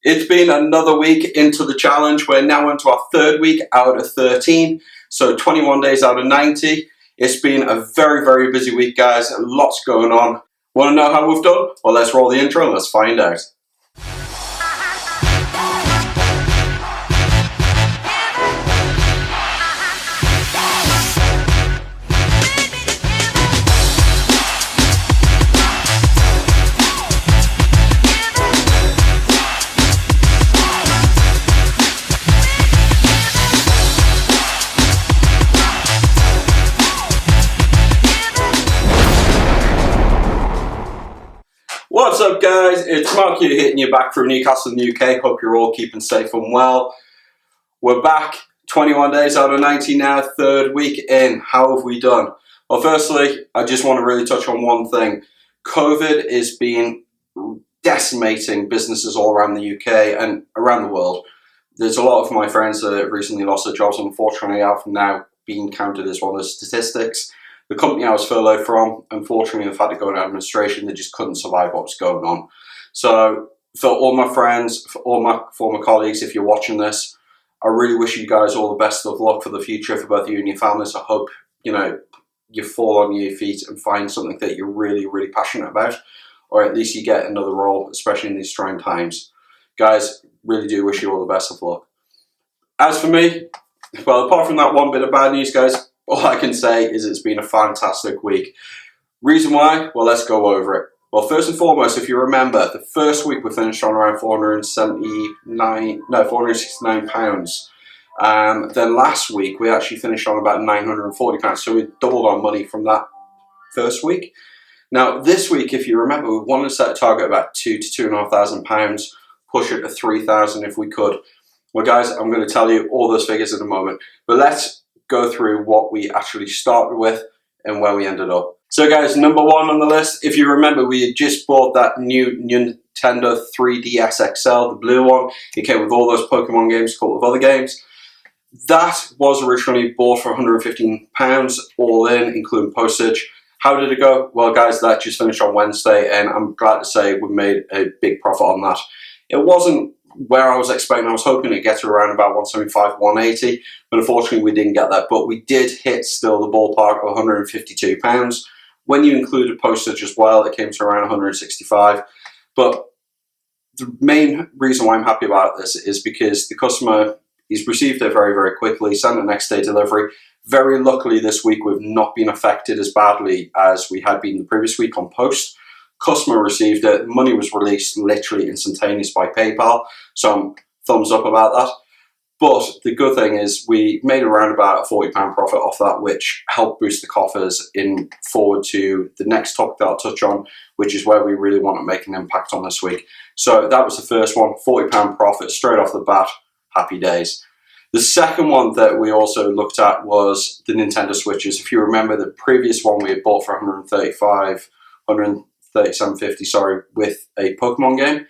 It's been another week into the challenge. We're now into our third week out of 13, so 21 days out of 90. It's been a very, very busy week, guys. Lots going on. Want to know how we've done? Well, let's roll the intro and let's find out. What's up, guys? It's Mark here, hitting you back from Newcastle in the UK. Hope you're all keeping safe and well. We're back 21 days out of 90 now, third week in. How have we done? Well, firstly, I just want to really touch on one thing. COVID is been decimating businesses all around the UK and around the world. There's a lot of my friends that have recently lost their jobs. Unfortunately, I've now been counted as one of the statistics. The company I was furloughed from, unfortunately, have had to go into administration. They just couldn't survive what was going on. So for all my friends, for all my former colleagues, if you're watching this, I really wish you guys all the best of luck for the future for both you and your families. I hope, you fall on your feet and find something that you're really, really passionate about, or at least you get another role, especially in these trying times. Guys, really do wish you all the best of luck. As for me, well, apart from that one bit of bad news, guys, all I can say is it's been a fantastic week. Reason why? Well, let's go over it. Well, first and foremost, if you remember, the first week we finished on around £469. Then last week we actually finished on about £940. So we doubled our money from that first week. Now, this week, if you remember, we wanted to set a target of about £2,000 to £2,500, push it to £3,000 if we could. Well, guys, I'm going to tell you all those figures in a moment. But let's go through what we actually started with and where we ended up. So guys, number one on the list, if you remember, we had just bought that new Nintendo 3DS XL, the blue one. It came with all those Pokemon games, a couple of other games. That was originally bought for £115 all in, including postage. How did it go? Well, guys, that just finished on Wednesday, and I'm glad to say we made a big profit on that. It wasn't where I was expecting. I was hoping to get to around about 175, 180, but unfortunately we didn't get that. But we did hit still the ballpark of £152. When you included postage as well, it came to around 165. But the main reason why I'm happy about this is because the customer, he's received it very, very quickly, sent a next day delivery. Very luckily this week we've not been affected as badly as we had been the previous week on post. Customer received it, money was released literally instantaneous by PayPal, so thumbs up about that. But the good thing is we made around about a £40 profit off that, which helped boost the coffers in forward to the next topic that I'll touch on, which is where we really want to make an impact on this week. So that was the first one, £40 profit straight off the bat, happy days. The second one that we also looked at was the Nintendo Switches. If you remember, the previous one we had bought for £137.50, with a Pokemon game.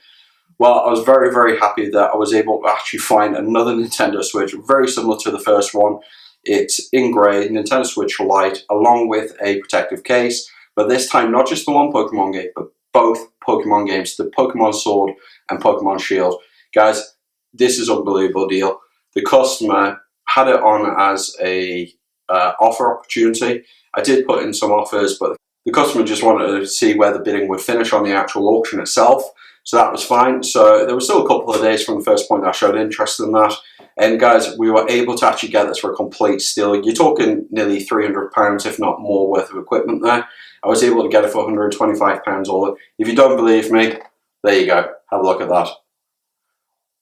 Well, I was very, very happy that I was able to actually find another Nintendo Switch, very similar to the first one. It's in grey, Nintendo Switch Lite, along with a protective case, but this time not just the one Pokemon game, but both Pokemon games, the Pokemon Sword and Pokemon Shield. Guys, this is an unbelievable deal. The customer had it on as a offer opportunity. I did put in some offers, but the customer just wanted to see where the bidding would finish on the actual auction itself, so that was fine. So there was still a couple of days from the first point that I showed interest in that. And guys, we were able to actually get this for a complete steal. You're talking nearly £300, if not more, worth of equipment there. I was able to get it for £125 all in. If you don't believe me, there you go. Have a look at that.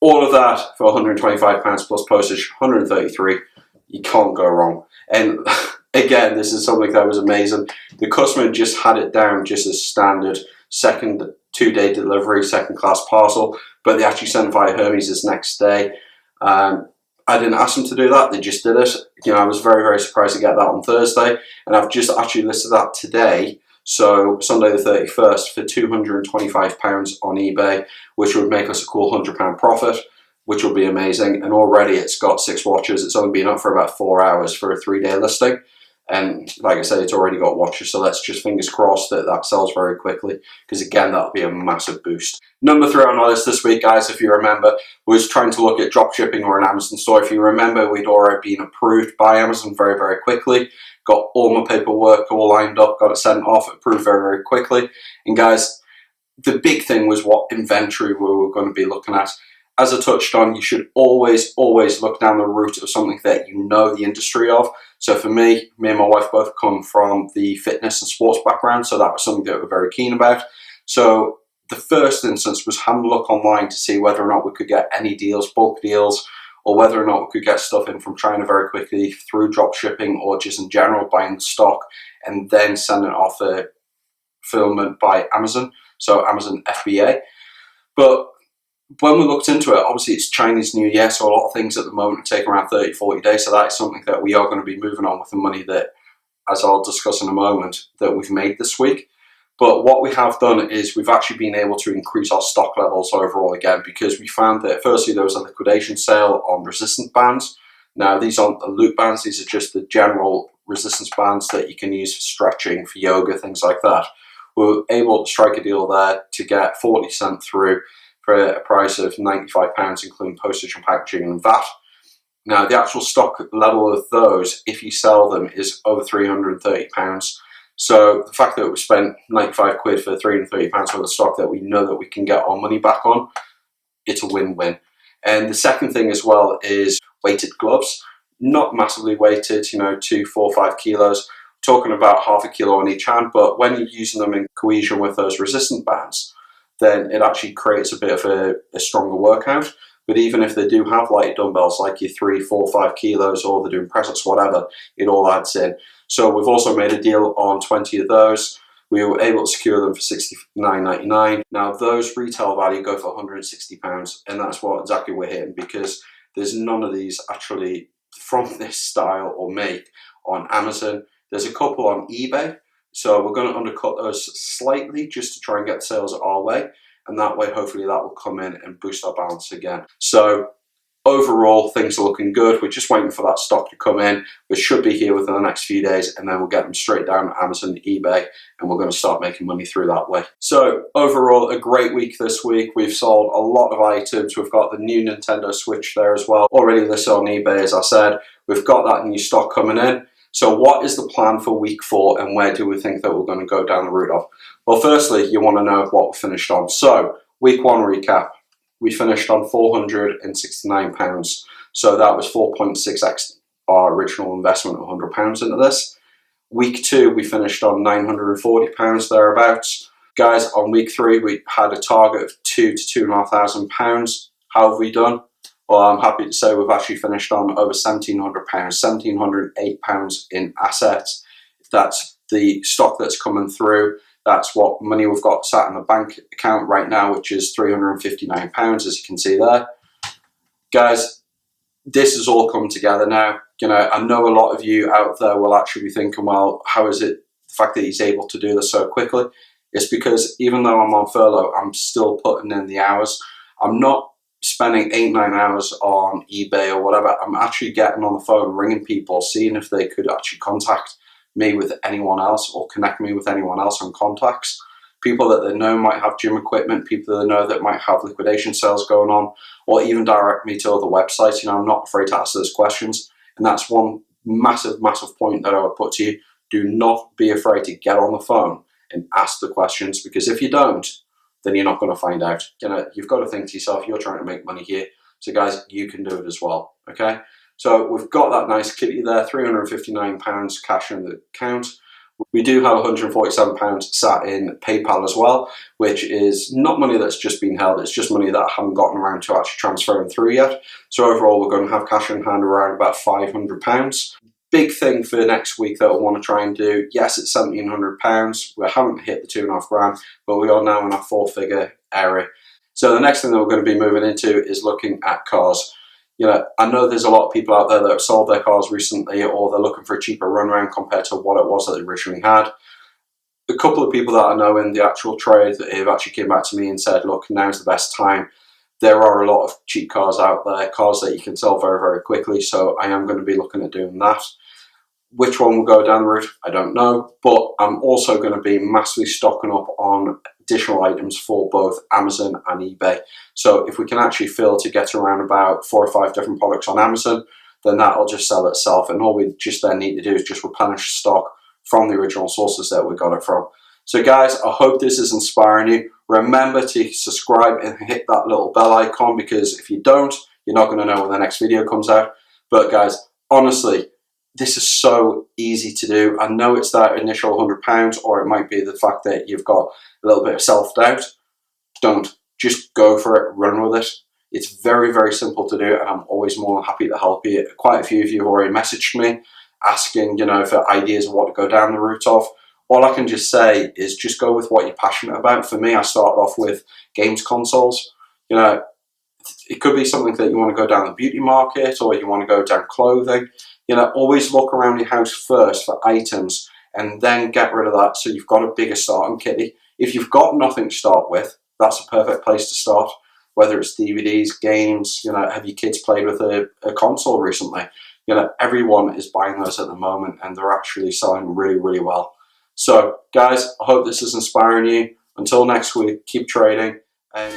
All of that for £125 plus postage, £133. You can't go wrong. And again, this is something that was amazing. The customer just had it down just as standard, second 2-day delivery, second class parcel, but they actually sent it via Hermes this next day. I didn't ask them to do that, they just did it. I was very, very surprised to get that on Thursday, and I've just actually listed that today, so Sunday the 31st, for £225 on eBay, which would make us a cool £100 profit, which will be amazing. And already it's got 6 watches. It's only been up for about 4 hours for a 3-day listing. And like I say, it's already got watches, so let's just fingers crossed that that sells very quickly, because again, that'll be a massive boost. Number 3 on our list this week, guys, if you remember, was trying to look at drop shipping or an Amazon store. If you remember, we'd already been approved by Amazon very, very quickly. Got all my paperwork all lined up, got it sent off, approved very, very quickly. And guys, the big thing was what inventory we were going to be looking at. As I touched on, you should always look down the route of something that you know the industry of. So for me and my wife both come from the fitness and sports background, so that was something that we're very keen about. So the first instance was having a look online to see whether or not we could get any deals, bulk deals, or whether or not we could get stuff in from China very quickly through drop shipping, or just in general buying the stock and then sending it off a fulfillment by Amazon, so Amazon FBA. But when we looked into it, obviously it's Chinese New Year, so a lot of things at the moment take around 30-40 days, so that is something that we are going to be moving on with the money that, as I'll discuss in a moment, that we've made this week. But what we have done is we've actually been able to increase our stock levels overall again, because we found that firstly there was a liquidation sale on resistance bands. Now these aren't the loop bands, these are just the general resistance bands that you can use for stretching, for yoga, things like that. We were able to strike a deal there to get 40 cent through for a price of £95, including postage and packaging and VAT. Now, the actual stock level of those, if you sell them, is over £330. So the fact that we spent 95 quid for £330 worth of stock that we know that we can get our money back on, it's a win-win. And the second thing as well is weighted gloves. Not massively weighted, 2, 4, 5 kilos. Talking about half a kilo on each hand, but when you're using them in cohesion with those resistant bands, then it actually creates a bit of a stronger workout. But even if they do have light dumbbells, like your 3, 4, 5 kilos, or they're doing press-ups, whatever, it all adds in. So we've also made a deal on 20 of those. We were able to secure them for $69.99. Now those retail value go for £160, and that's what exactly we're hitting, because there's none of these actually from this style or make on Amazon. There's a couple on eBay. So we're going to undercut those slightly just to try and get sales our way, and that way hopefully that will come in and boost our balance again. So overall things are looking good. We're just waiting for that stock to come in, which should be here within the next few days, and then we'll get them straight down to Amazon, eBay, and we're going to start making money through that way. So overall a great week this week. We've sold a lot of items. We've got the new Nintendo Switch there as well, already listed on eBay, as I said. We've got that new stock coming in. So what is the plan for week 4, and where do we think that we're going to go down the route of? Well, firstly, you want to know what we finished on. So week 1 recap, we finished on £469. So that was 4.6x our original investment of £100 into this. Week 2, we finished on £940 thereabouts. Guys, on week 3, we had a target of £2,000 to £2,500. How have we done? Well, I'm happy to say we've actually finished on over £1,700, £1,708 in assets. That's the stock that's coming through. That's what money we've got sat in the bank account right now, which is £359, as you can see there. Guys, this has all come together now. I know a lot of you out there will actually be thinking, well, how is it the fact that he's able to do this so quickly? It's because even though I'm on furlough, I'm still putting in the hours. I'm not spending 8-9 hours on eBay or whatever. I'm actually getting on the phone, ringing people, seeing if they could actually contact me with anyone else or connect me with anyone else on contacts. People that they know might have gym equipment, people that they know that might have liquidation sales going on, or even direct me to other websites. I'm not afraid to ask those questions. And that's one massive, massive point that I would put to you. Do not be afraid to get on the phone and ask the questions, because if you don't, then you're not going to find out. You've got to think to yourself, you're trying to make money here. So guys, you can do it as well, okay? So we've got that nice kitty there, £359 cash in the account. We do have £147 sat in PayPal as well, which is not money that's just been held, it's just money that I haven't gotten around to actually transferring through yet. So overall, we're going to have cash in hand around about £500. Big thing for next week that I want to try and do, yes, it's £1,700. We haven't hit the £2,500, but we are now in our 4-figure area. So the next thing that we're going to be moving into is looking at cars. I know there's a lot of people out there that have sold their cars recently, or they're looking for a cheaper runaround compared to what it was that they originally had. A couple of people that I know in the actual trade that have actually came back to me and said, look, now's the best time. There are a lot of cheap cars out there, cars that you can sell very, very quickly, so I am going to be looking at doing that. Which one will go down the route, I don't know, but I'm also going to be massively stocking up on additional items for both Amazon and eBay. So if we can actually fail to get around about 4 or 5 different products on Amazon, then that'll just sell itself, and all we just then need to do is just replenish stock from the original sources that we got it from. So guys, I hope this is inspiring you. Remember to subscribe and hit that little bell icon, because if you don't, you're not going to know when the next video comes out. But guys, honestly, this is so easy to do. I know it's that initial £100, or it might be the fact that you've got a little bit of self-doubt. Don't. Just go for it, run with it. It's very, very simple to do, and I'm always more than happy to help you. Quite a few of you have already messaged me asking, for ideas of what to go down the route of. All I can just say is just go with what you're passionate about. For me, I started off with games consoles. It could be something that you want to go down the beauty market, or you want to go down clothing. Always look around your house first for items, and then get rid of that so you've got a bigger starting kitty. If you've got nothing to start with, that's a perfect place to start. Whether it's DVDs, games, have your kids played with a console recently? Everyone is buying those at the moment, and they're actually selling really, really well. So guys, I hope this is inspiring you. Until next week, keep trading. And